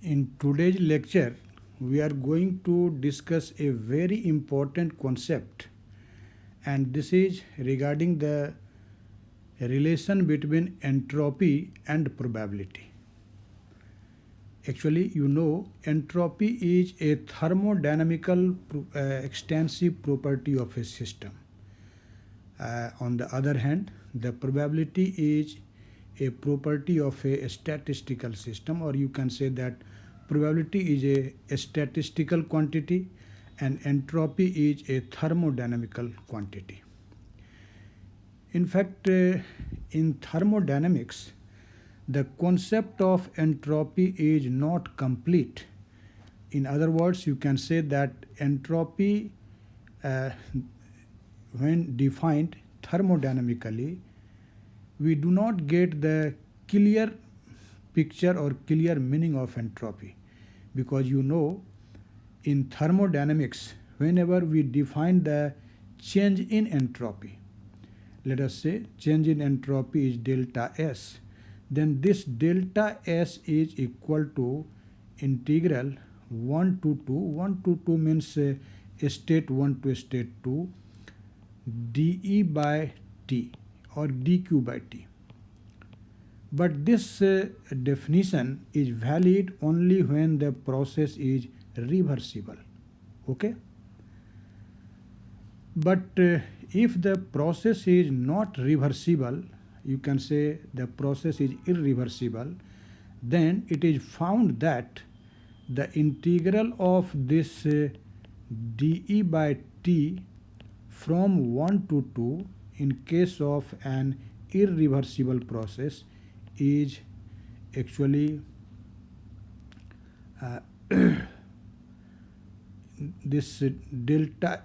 In today's lecture, we are going to discuss a very important concept, and this is regarding the relation between entropy and probability. Actually, entropy is a thermodynamical extensive property of a system. On the other hand, the probability is a property of a statistical system, or you can say that probability is a statistical quantity and entropy is a thermodynamical quantity. In fact, in thermodynamics, the concept of entropy is not complete. In other words, you can say that entropy, when defined thermodynamically, we do not get the clear picture or clear meaning of entropy, because in thermodynamics, whenever we define the change in entropy, let us say change in entropy is delta S, then this delta S is equal to integral 1 to 2 means state 1 to state 2 dE by t or dq by t. But this definition is valid only when the process is reversible. Okay? But if the process is not reversible, you can say the process is irreversible, then it is found that the integral of this dE by t from 1 to 2 in case of an irreversible process is actually this delta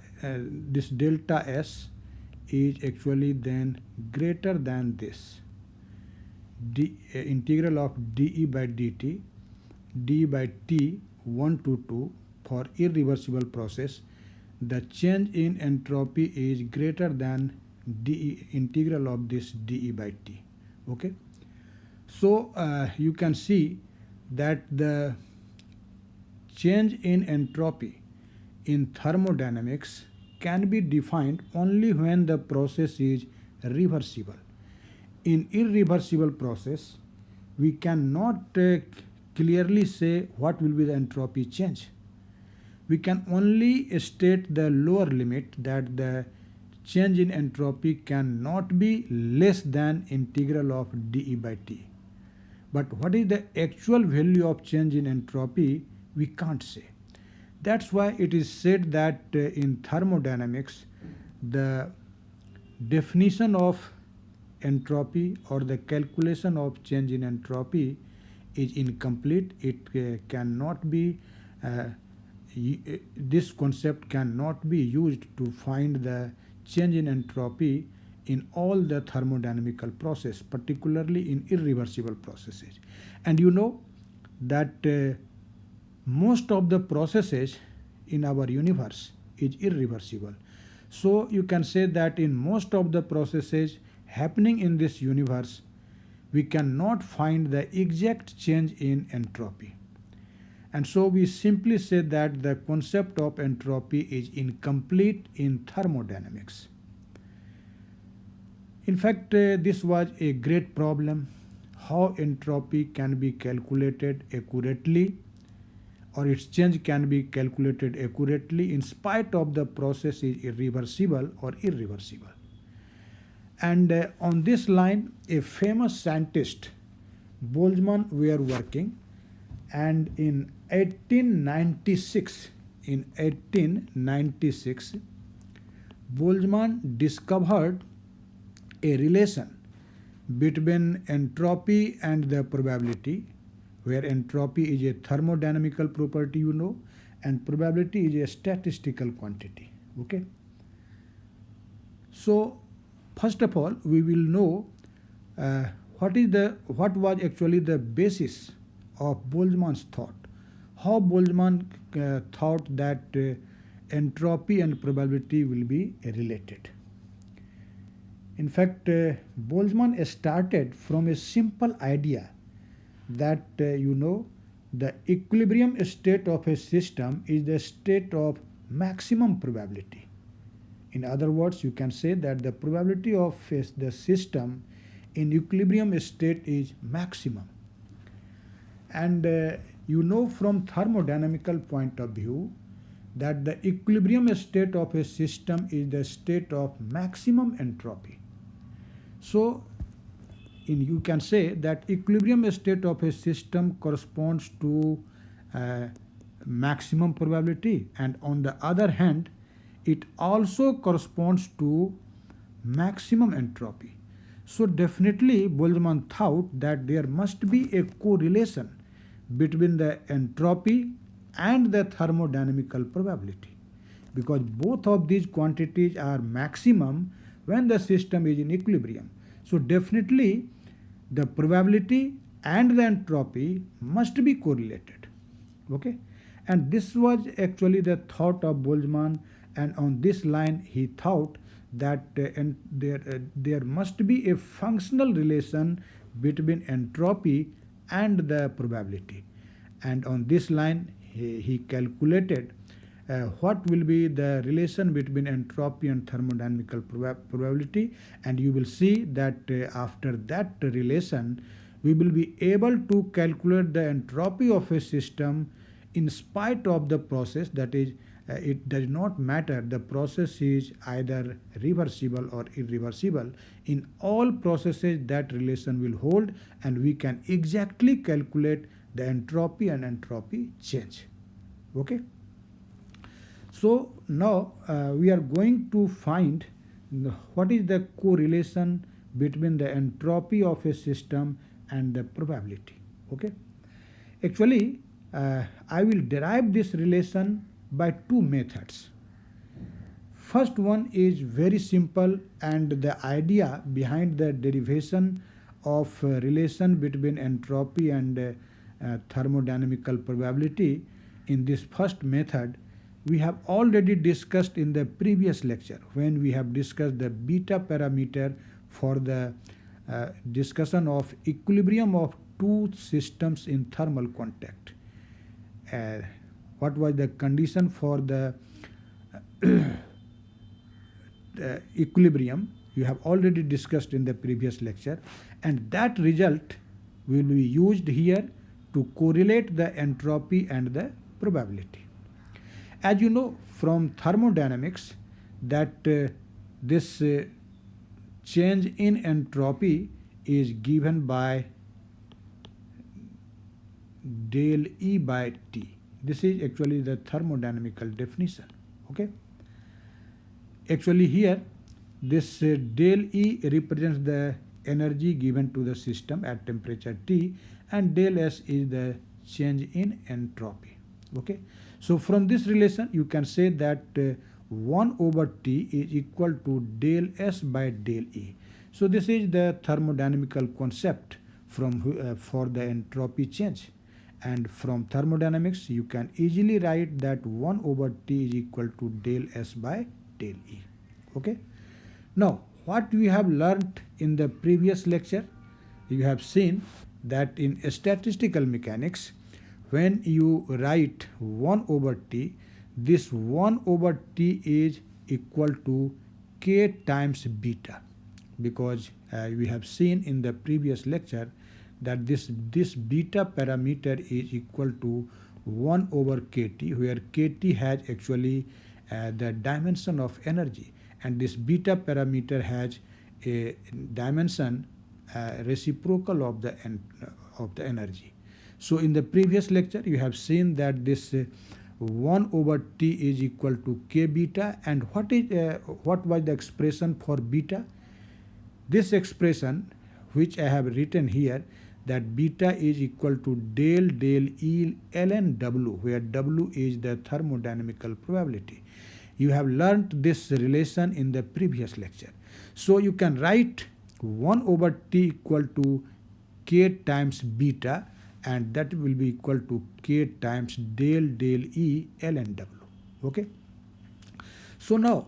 S is actually then greater than this integral of dE by dt d by t 1 to 2 for irreversible process. The change in entropy is greater than dE integral of this dE by t. Okay, so you can see that the change in entropy in thermodynamics can be defined only when the process is reversible. In irreversible process, we cannot clearly say what will be the entropy change. We can only state the lower limit, that the change in entropy cannot be less than integral of dE by t. But what is the actual value of change in entropy, we can't say. That's why it is said that in thermodynamics, the definition of entropy or the calculation of change in entropy is incomplete. It cannot be this concept cannot be used to find the change in entropy in all the thermodynamical process, particularly in irreversible processes. And that most of the processes in our universe is irreversible. So you can say that in most of the processes happening in this universe, we cannot find the exact change in entropy. And so we simply say that the concept of entropy is incomplete in thermodynamics. In fact, this was a great problem, how entropy can be calculated accurately, or its change can be calculated accurately in spite of the process is irreversible or irreversible. And on this line, a famous scientist, Boltzmann, were working, and in 1896, Boltzmann discovered a relation between entropy and the probability, where entropy is a thermodynamical property, and probability is a statistical quantity. Okay. So first of all, we will know what was actually the basis of Boltzmann's thought. How Boltzmann thought that entropy and probability will be related. In fact, Boltzmann started from a simple idea that the equilibrium state of a system is the state of maximum probability. In other words, you can say that the probability of the system in equilibrium state is maximum. And you know from thermodynamical point of view that the equilibrium state of a system is the state of maximum entropy. So you can say that equilibrium state of a system corresponds to maximum probability, and on the other hand it also corresponds to maximum entropy. So definitely Boltzmann thought that there must be a correlation between the entropy and the thermodynamical probability, because both of these quantities are maximum when the system is in equilibrium. So definitely the probability and the entropy must be correlated. Okay, and this was actually the thought of Boltzmann, and on this line he thought that there must be a functional relation between entropy and the probability, and on this line he calculated what will be the relation between entropy and thermodynamical probability, and you will see that after that relation we will be able to calculate the entropy of a system in spite of the process, that is it does not matter the process is either reversible or irreversible. In all processes that relation will hold, and we can exactly calculate the entropy and entropy change. Okay, so now we are going to find what is the correlation between the entropy of a system and the probability. Okay, actually I will derive this relation by two methods. First one is very simple, and the idea behind the derivation of relation between entropy and thermodynamical probability in this first method we have already discussed in the previous lecture when we have discussed the beta parameter for the discussion of equilibrium of two systems in thermal contact. What was the condition for the equilibrium you have already discussed in the previous lecture, and that result will be used here to correlate the entropy and the probability. As you know from thermodynamics that this change in entropy is given by del E by T. This is actually the thermodynamical definition. Okay, actually here this del E represents the energy given to the system at temperature T, and del S is the change in entropy. Okay, so from this relation you can say that 1 over T is equal to del S by del E. So this is the thermodynamical concept from for the entropy change, and from thermodynamics you can easily write that 1 over T is equal to del S by del E. Okay, now what we have learnt in the previous lecture, you have seen that in statistical mechanics when you write 1 over T, this 1 over T is equal to K times beta, because we have seen in the previous lecture that this beta parameter is equal to 1 over Kt, where Kt has actually the dimension of energy, and this beta parameter has a dimension reciprocal of the energy. So in the previous lecture you have seen that this 1 over T is equal to K beta, and what was the expression for beta? This expression which I have written here, that beta is equal to del E ln W, where W is the thermodynamical probability. You have learnt this relation in the previous lecture. So you can write 1 over T equal to K times beta, and that will be equal to K times del E ln W. Okay, so now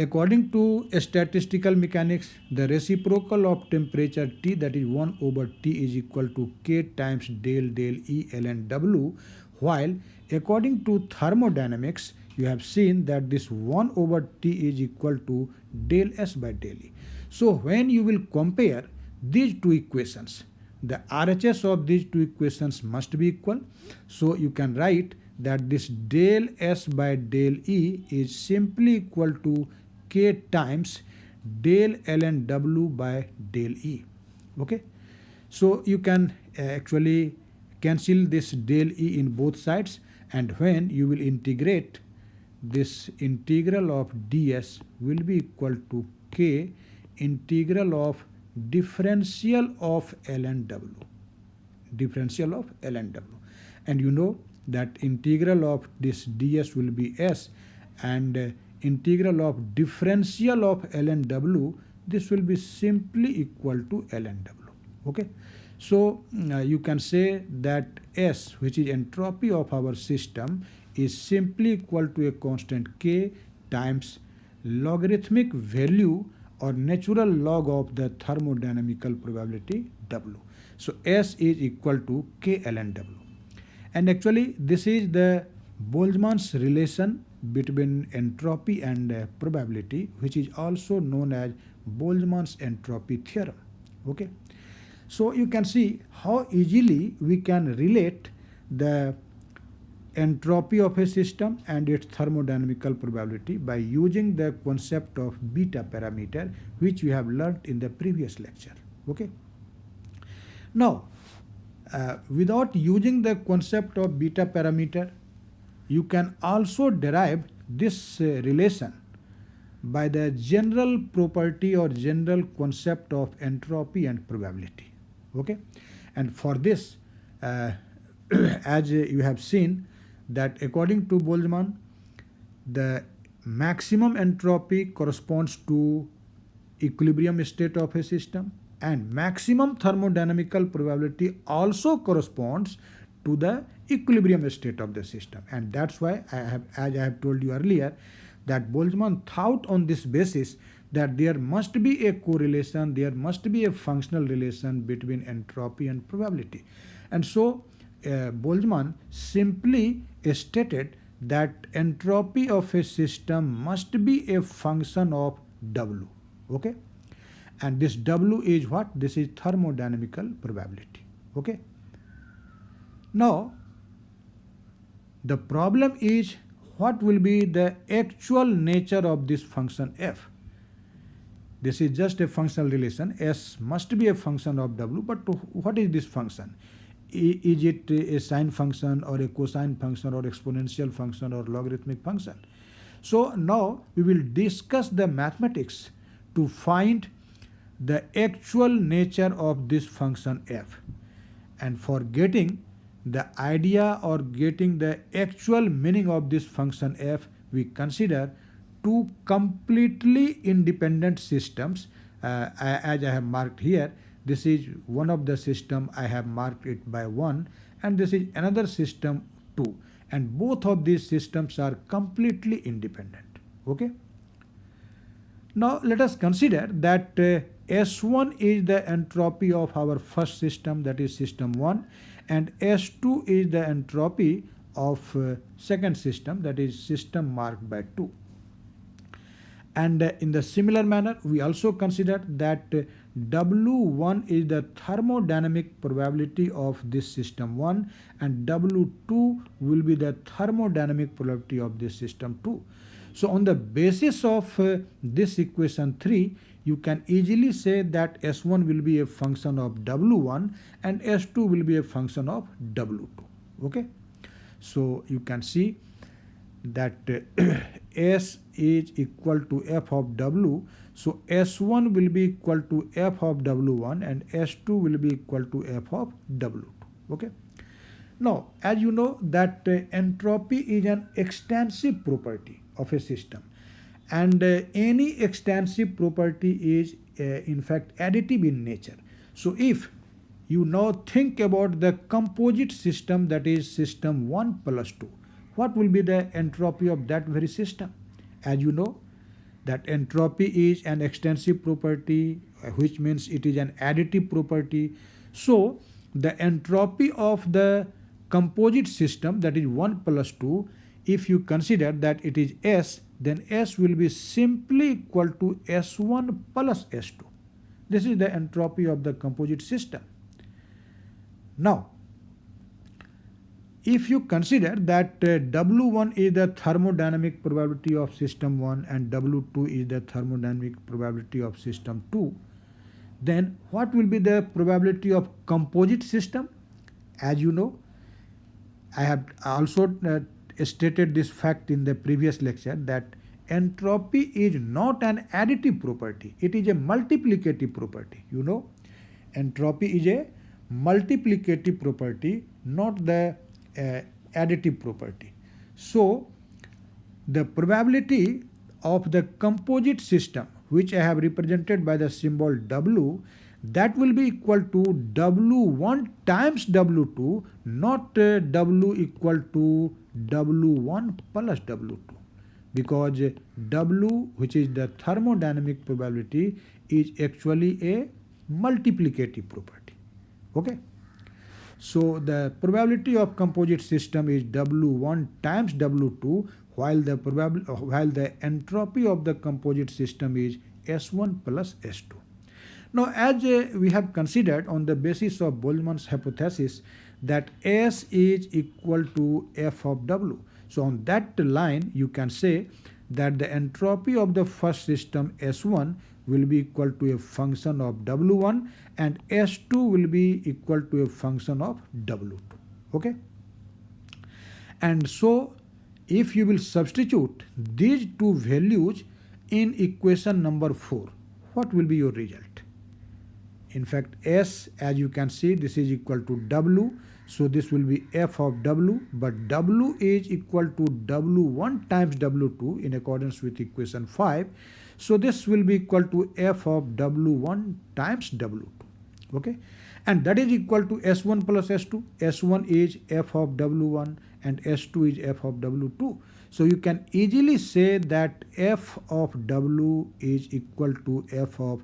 According to statistical mechanics, the reciprocal of temperature T, that is 1 over T, is equal to K times del E ln W, while according to thermodynamics, you have seen that this 1 over T is equal to del S by del E. So when you will compare these two equations, the RHS of these two equations must be equal. So you can write that this del S by del E is simply equal to K times del ln W by del E. Okay. So you can actually cancel this del E in both sides, and when you will integrate, this integral of ds will be equal to K integral of differential of ln W. Differential of ln W. And you know that integral of this ds will be S, and integral of differential of ln W, this will be simply equal to ln W. Okay. So you can say that S, which is entropy of our system, is simply equal to a constant K times logarithmic value or natural log of the thermodynamical probability W. So S is equal to K ln W. And actually this is the Boltzmann's relation between entropy and probability, which is also known as Boltzmann's entropy theorem. Okay. So you can see how easily we can relate the entropy of a system and its thermodynamical probability by using the concept of beta parameter, which we have learned in the previous lecture. Okay. Now, without using the concept of beta parameter, you can also derive this relation by the general property or general concept of entropy and probability. Okay. And for this, as you have seen, that according to Boltzmann, the maximum entropy corresponds to equilibrium state of a system, and maximum thermodynamical probability also corresponds to the equilibrium state of the system. And that's why as I have told you earlier, that Boltzmann thought on this basis that there must be a correlation, there must be a functional relation between entropy and probability. And so Boltzmann simply stated that entropy of a system must be a function of W. Okay. And this W is what? This is thermodynamical probability. Okay. Now, the problem is what will be the actual nature of this function f. This is just a functional relation. S must be a function of W, but what is this function? Is it a sine function or a cosine function or exponential function or logarithmic function? So now we will discuss the mathematics to find the actual nature of this function f. And for getting the idea or getting the actual meaning of this function f, we consider two completely independent systems. As I have marked here, this is one of the system, I have marked it by 1, and this is another system 2, and both of these systems are completely independent. Okay. Now let us consider that S1 is the entropy of our first system, that is system 1, and S2 is the entropy of second system, that is system marked by 2. And in the similar manner, we also consider that W1 is the thermodynamic probability of this system 1, and W2 will be the thermodynamic probability of this system 2. So on the basis of this equation 3, you can easily say that S1 will be a function of W1 and S2 will be a function of W2. Okay. So you can see that S is equal to f of W. So S1 will be equal to f of W1 and S2 will be equal to f of W2. Okay. Now, as you know that entropy is an extensive property of a system, and any extensive property is in fact additive in nature. So if you now think about the composite system, that is system 1 plus 2, what will be the entropy of that very system? As you know that entropy is an extensive property, which means it is an additive property. So the entropy of the composite system, that is 1 plus 2, if you consider that it is S, then S will be simply equal to S1 plus S2. This is the entropy of the composite system. Now, if you consider that W1 is the thermodynamic probability of system 1 and W2 is the thermodynamic probability of system 2, then what will be the probability of composite system? As you know, I have also stated this fact in the previous lecture, that entropy is not an additive property, it is a multiplicative property. You know, entropy is a multiplicative property, not the additive property. So the probability of the composite system, which I have represented by the symbol W, that will be equal to W1 times W2, not W equal to W1 plus W2, because W, which is the thermodynamic probability, is actually a multiplicative property. Okay. So the probability of composite system is W1 times W2, while the entropy of the composite system is S1 plus S2. Now, as we have considered on the basis of Boltzmann's hypothesis that S is equal to F of W. So on that line, you can say that the entropy of the first system S1 will be equal to a function of W1 and S2 will be equal to a function of W2. Okay? And so if you will substitute these two values in equation number 4, what will be your result? In fact, S, as you can see, this is equal to W. So this will be F of W, but W is equal to W1 times W2 in accordance with equation 5. So this will be equal to F of W1 times W2. Okay, and that is equal to S1 plus S2. S1 is F of W1 and S2 is F of W2. So you can easily say that F of W is equal to F of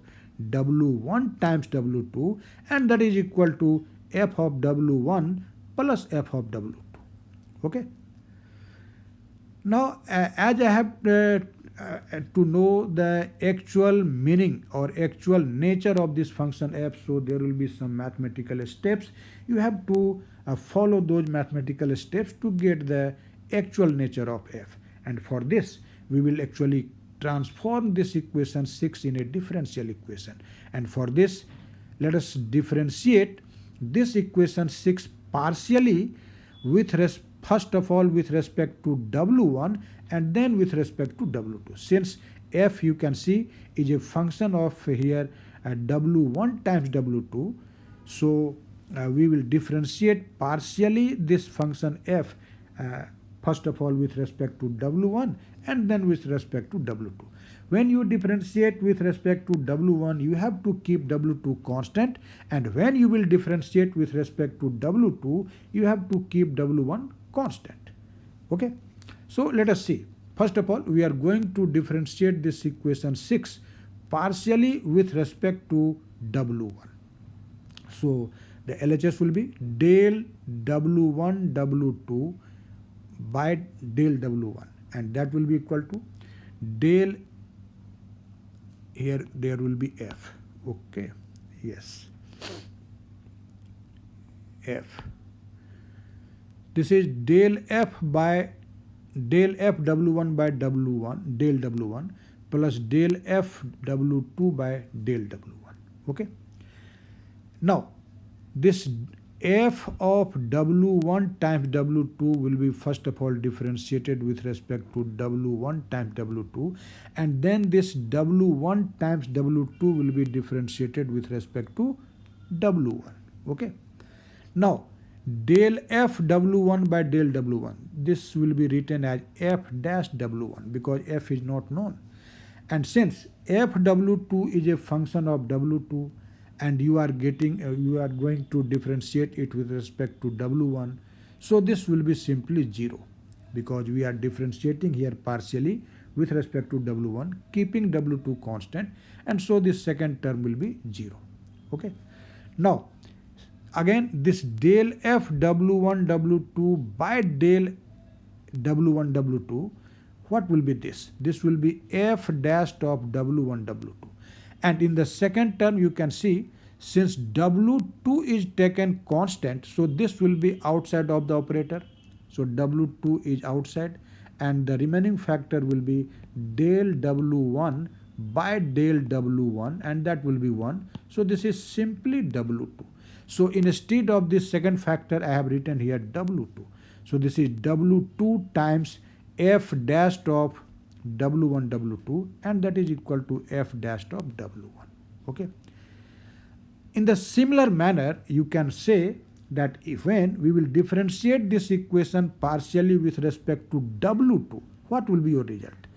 W1 times W2, and that is equal to F of W1 plus F of W2. Okay. Now, as I have to know the actual meaning or actual nature of this function f, so there will be some mathematical steps. You have to follow those mathematical steps to get the actual nature of f. And for this, we will actually transform this equation 6 in a differential equation. And for this, let us differentiate this equation 6 partially with first of all with respect to W1 and then with respect to W2. Since f, you can see, is a function of here W1 times W2, so we will differentiate partially this function f first of all with respect to W1 and then with respect to W2. When you differentiate with respect to W1, you have to keep W2 constant, and when you will differentiate with respect to W2, you have to keep W1 constant. Okay, so let us see. First of all, we are going to differentiate this equation 6 partially with respect to W1. So the LHS will be del W1 W2 by del W1, and that will be equal to del, here there will be f. Okay, yes, f. This is del f by del f W1 by W1 del W1 plus del f W2 by del W1. Okay. Now this f of W1 times W2 will be first of all differentiated with respect to W1 times W2, and then this W1 times W2 will be differentiated with respect to W1. Okay. Now del f W1 by del W1, this will be written as f dash W1 because f is not known, and since f W2 is a function of W2 and you are going to differentiate it with respect to W1, so this will be simply 0 because we are differentiating here partially with respect to W1, keeping W2 constant, and so this second term will be 0. Okay. Now, again this del F W1 W2 by del W1 W2, what will be this? This will be F dashed of W1 W2. And in the second term you can see, since W2 is taken constant, so this will be outside of the operator. So W2 is outside, and the remaining factor will be del W1 by del W1, and that will be 1. So this is simply W2. So instead of this second factor, I have written here W2. So this is W2 times F dashed of W1 W2, and that is equal to F dashed of W1. Okay. In the similar manner, you can say that when we will differentiate this equation partially with respect to W2, what will be your result?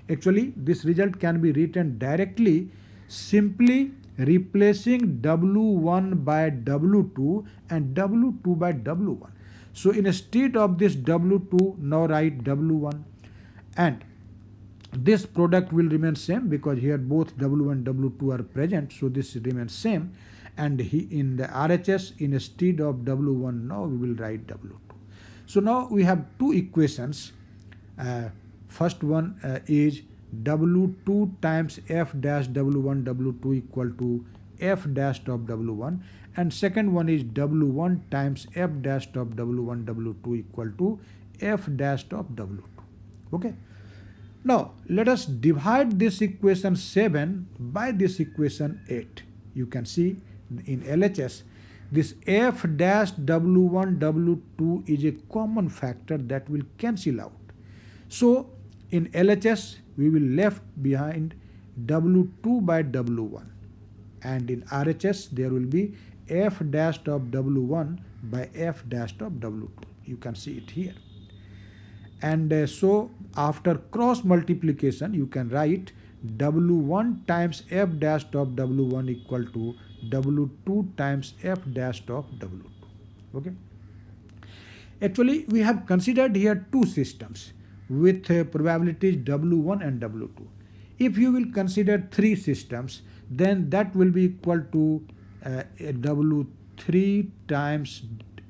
Actually, this result can be written directly, simply replacing W1 by W2 and W2 by W1. So instead of this W2, now write W1, and this product will remain same because here both W1 and W2 are present, so this remains same. And in the RHS, instead of W1, now we will write W2. So now we have two equations. First one is W2 times F dash W1 W2 equal to F dash of W1, and second one is W1 times F dash of W1 W2 equal to F dash of W2. Okay. Now let us divide this equation 7 by this equation 8. You can see in LHS, this F dash W1 W2 is a common factor that will cancel out. So in LHS, we will left behind W2 by W1, and in RHS there will be F dash of W1 by F dash of W2. You can see it here. And so after cross multiplication, you can write W1 times F dash of W1 equal to W2 times F dash of W2. Okay. Actually, we have considered here two systems with probabilities W1 and W2. If you will consider three systems, then that will be equal to W3 times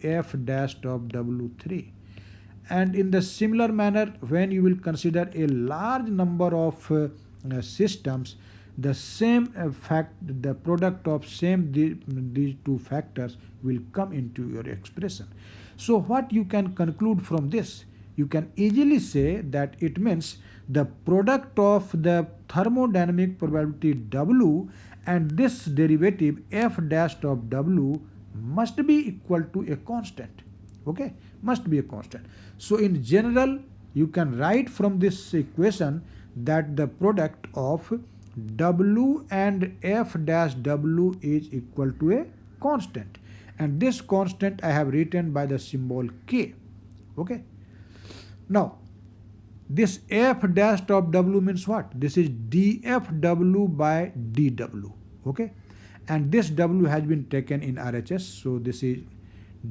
F dash of W3. And in the similar manner, when you will consider a large number of systems, the same the product of these two factors will come into your expression. So what you can conclude from this? You can easily say that it means the product of the thermodynamic probability W and this derivative F dash of W must be equal to a constant. Okay, must be a constant. So in general, you can write from this equation that the product of W and F dash W is equal to a constant, and this constant I have written by the symbol K. Okay. Now this F dash of W means what? This is dFW by dW. Okay, and this W has been taken in RHS, so this is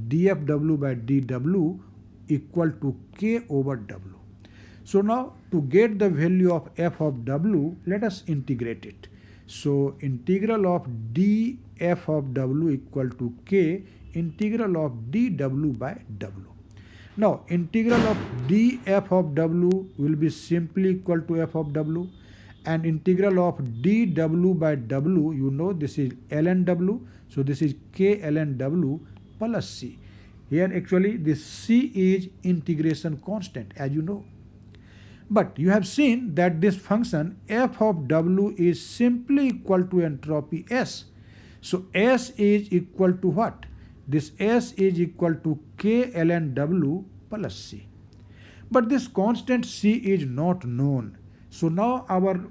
dFW by dW equal to K over W. So now to get the value of F of W, let us integrate it. So integral of dF of W equal to K integral of dW by W. Now integral of dF of W will be simply equal to F of W, and integral of dW by W, you know this is ln W, so this is K ln W plus C. Here actually this C is integration constant, as you know. But you have seen that this function F of W is simply equal to entropy S. So S is equal to what? This S is equal to K ln W plus C. But this constant C is not known. So now our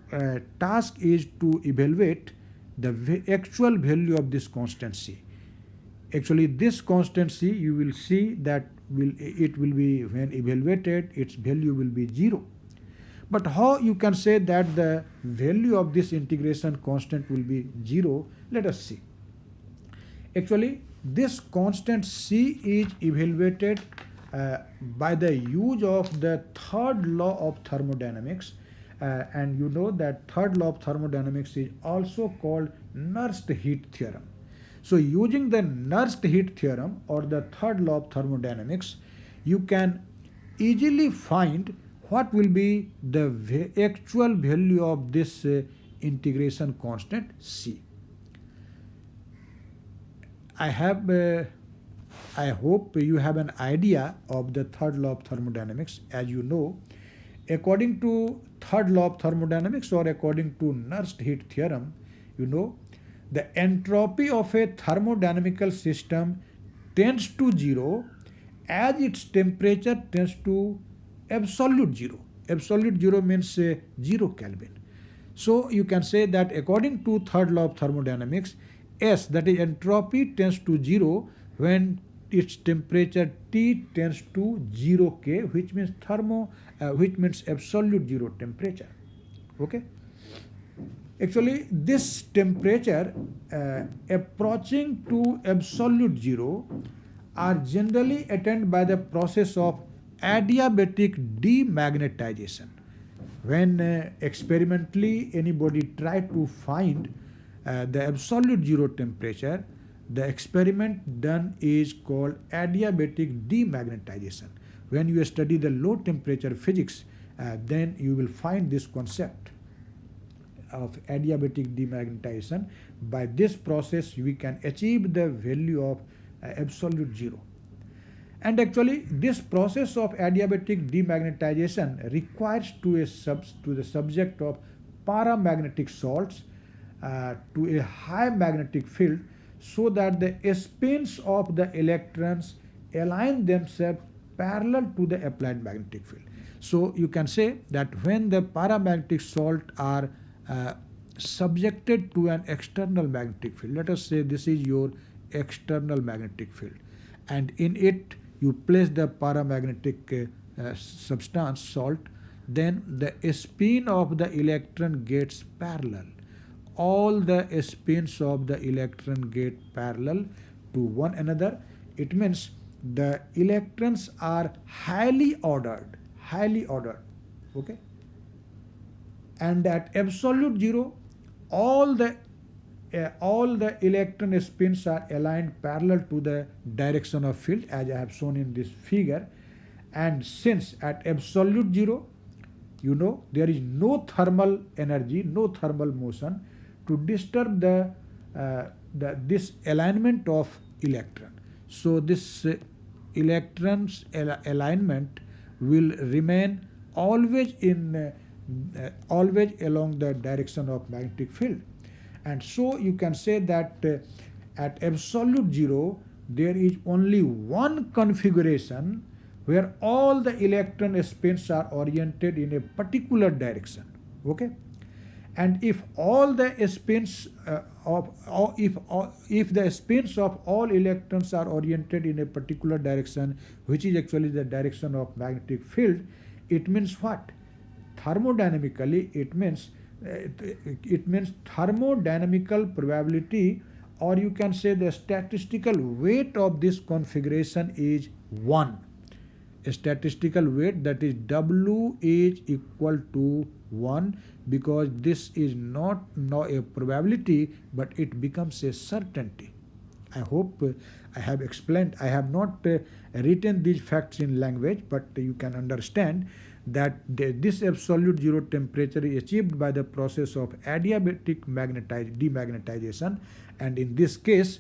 task is to evaluate the actual value of this constant C. Actually this constant C, you will see that it will be, when evaluated, its value will be 0. But how you can say that the value of this integration constant will be 0? Let us see. Actually, this constant C is evaluated by the use of the third law of thermodynamics, And you know that third law of thermodynamics is also called Nernst heat theorem. So using the Nernst heat theorem or the third law of thermodynamics, you can easily find what will be the actual value of this integration constant C. I hope you have an idea of the third law of thermodynamics. As you know, according to third law of thermodynamics or according to Nernst heat theorem, you know, the entropy of a thermodynamical system tends to zero as its temperature tends to absolute zero. Absolute zero means 0 Kelvin. So you can say that according to third law of thermodynamics, S, that is entropy, tends to 0 when its temperature T tends to 0 K, which means which means absolute zero temperature. Okay. Actually, this temperature approaching to absolute zero are generally attained by the process of adiabatic demagnetization. When experimentally anybody try to find the absolute zero temperature, the experiment done is called adiabatic demagnetization. When you study the low temperature physics, then you will find this concept of adiabatic demagnetization. By this process, we can achieve the value of absolute zero. And actually, this process of adiabatic demagnetization requires to the subject of paramagnetic salts to a high magnetic field, so that the spins of the electrons align themselves parallel to the applied magnetic field. So you can say that when the paramagnetic salt are subjected to an external magnetic field, let us say this is your external magnetic field, and in it you place the paramagnetic substance salt, then the spin of the electron gets parallel. All the spins of the electron get parallel to one another. It means the electrons are highly ordered, okay? And at absolute zero, all the electron spins are aligned parallel to the direction of field, as I have shown in this figure. And since at absolute zero, you know, there is no thermal energy, no thermal motion to disturb this alignment of electron. So this electrons alignment will remain always always along the direction of magnetic field. And so you can say that at absolute zero, there is only one configuration where all the electron spins are oriented in a particular direction. Okay? And if all the spins if the spins of all electrons are oriented in a particular direction, which is actually the direction of magnetic field, it means what? Thermodynamically, it means thermodynamical probability, or you can say the statistical weight of this configuration is 1. A statistical weight, that is W, is equal to 1, because this is not a probability, but it becomes a certainty. I hope I have explained. I have not written these facts in language, but you can understand that this absolute zero temperature is achieved by the process of adiabatic demagnetization, and in this case,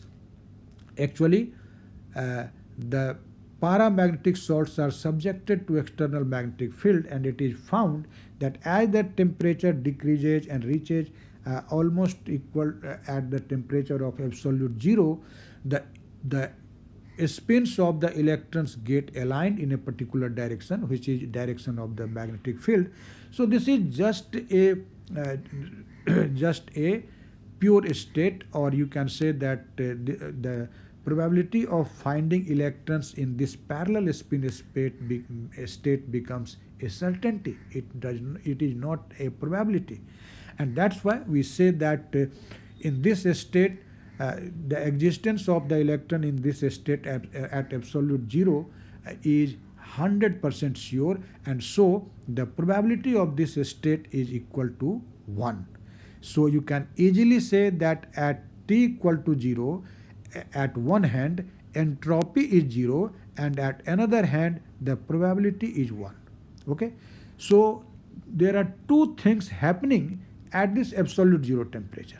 actually, the paramagnetic salts are subjected to external magnetic field, and it is found that as the temperature decreases and reaches almost equal at the temperature of absolute zero, the spins of the electrons get aligned in a particular direction, which is direction of the magnetic field. So this is just a pure state, or you can say that the probability of finding electrons in this parallel spin state becomes a certainty. It is not a probability, and that's why we say that in this state, the existence of the electron in this state at absolute zero is 100% sure, and so the probability of this state is equal to 1. So you can easily say that at t equal to 0, at one hand entropy is 0 and at another hand the probability is 1. Okay, so there are two things happening at this absolute zero temperature.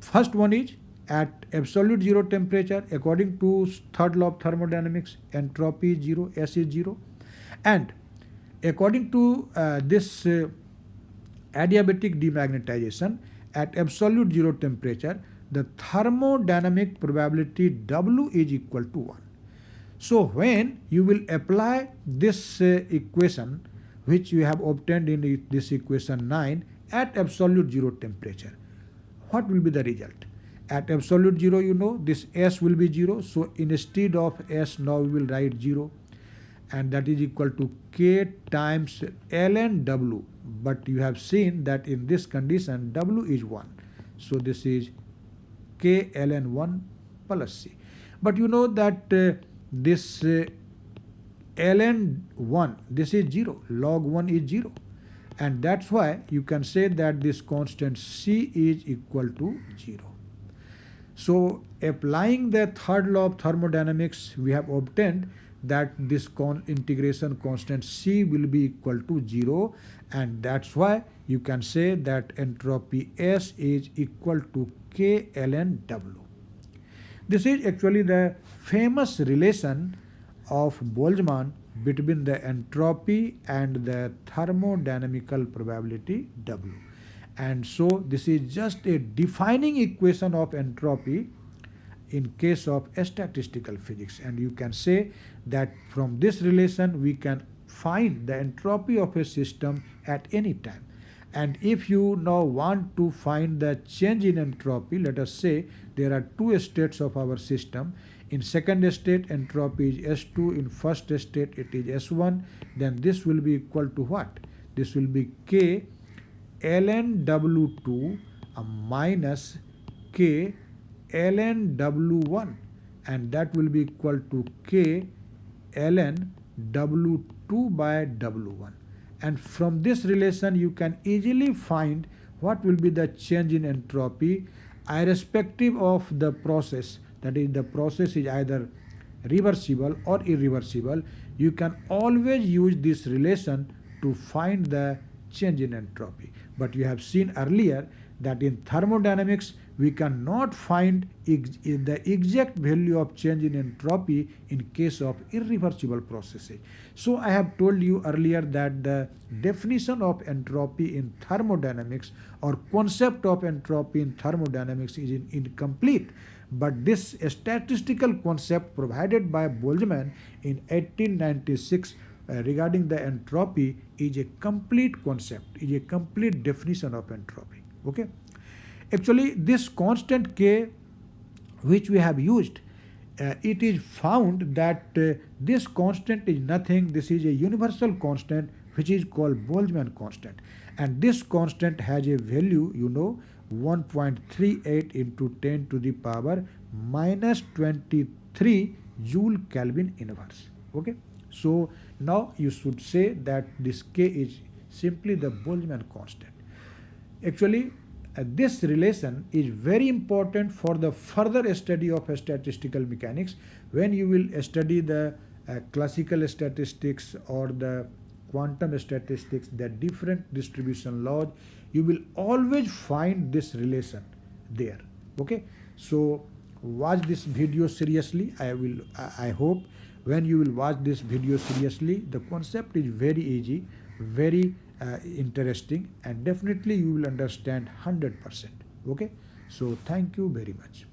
First one is at absolute zero temperature, according to third law of thermodynamics, entropy is 0, S is 0, and according to this adiabatic demagnetization at absolute zero temperature, the thermodynamic probability W is equal to 1. So when you will apply this equation, which you have obtained in this equation 9, at absolute zero temperature, what will be the result? At absolute zero, you know, this S will be 0. So instead of S, now we will write 0. And that is equal to K times ln W. But you have seen that in this condition, W is 1. So this is K ln 1 plus C. But you know that this ln 1, this is 0. Log 1 is 0. And that's why you can say that this constant C is equal to 0. So applying the third law of thermodynamics, we have obtained that this integration constant C will be equal to 0, and that's why you can say that entropy S is equal to K ln W. This is actually the famous relation of Boltzmann between the entropy and the thermodynamical probability W. And so this is just a defining equation of entropy in case of statistical physics, and you can say that from this relation we can find the entropy of a system at any time. And if you now want to find the change in entropy, let us say there are two states of our system. In second state entropy is S2, in first state it is S1, then this will be equal to what? This will be K ln W2 minus K ln W1, and that will be equal to K ln W2 by W1. And from this relation you can easily find what will be the change in entropy irrespective of the process. That is, the process is either reversible or irreversible. You can always use this relation to find the change in entropy. But you have seen earlier that in thermodynamics we cannot find the exact value of change in entropy in case of irreversible processes. So I have told you earlier that the definition of entropy in thermodynamics or concept of entropy in thermodynamics is incomplete. But this statistical concept provided by Boltzmann in 1896 regarding the entropy is a complete concept, is a complete definition of entropy. Okay. Actually, this constant K which we have used, it is found that this constant is nothing. This is a universal constant which is called Boltzmann constant, and this constant has a value, you know, 1.38 into 10 to the power minus 23 Joule Kelvin inverse. Okay, so now you should say that this K is simply the Boltzmann constant. Actually, this relation is very important for the further study of statistical mechanics. When you will study the classical statistics or the quantum statistics, the different distribution laws, you will always find this relation there. Okay, so watch this video seriously. I hope when you will watch this video seriously, the concept is very easy, very interesting, and definitely you will understand 100%. Okay, so thank you very much.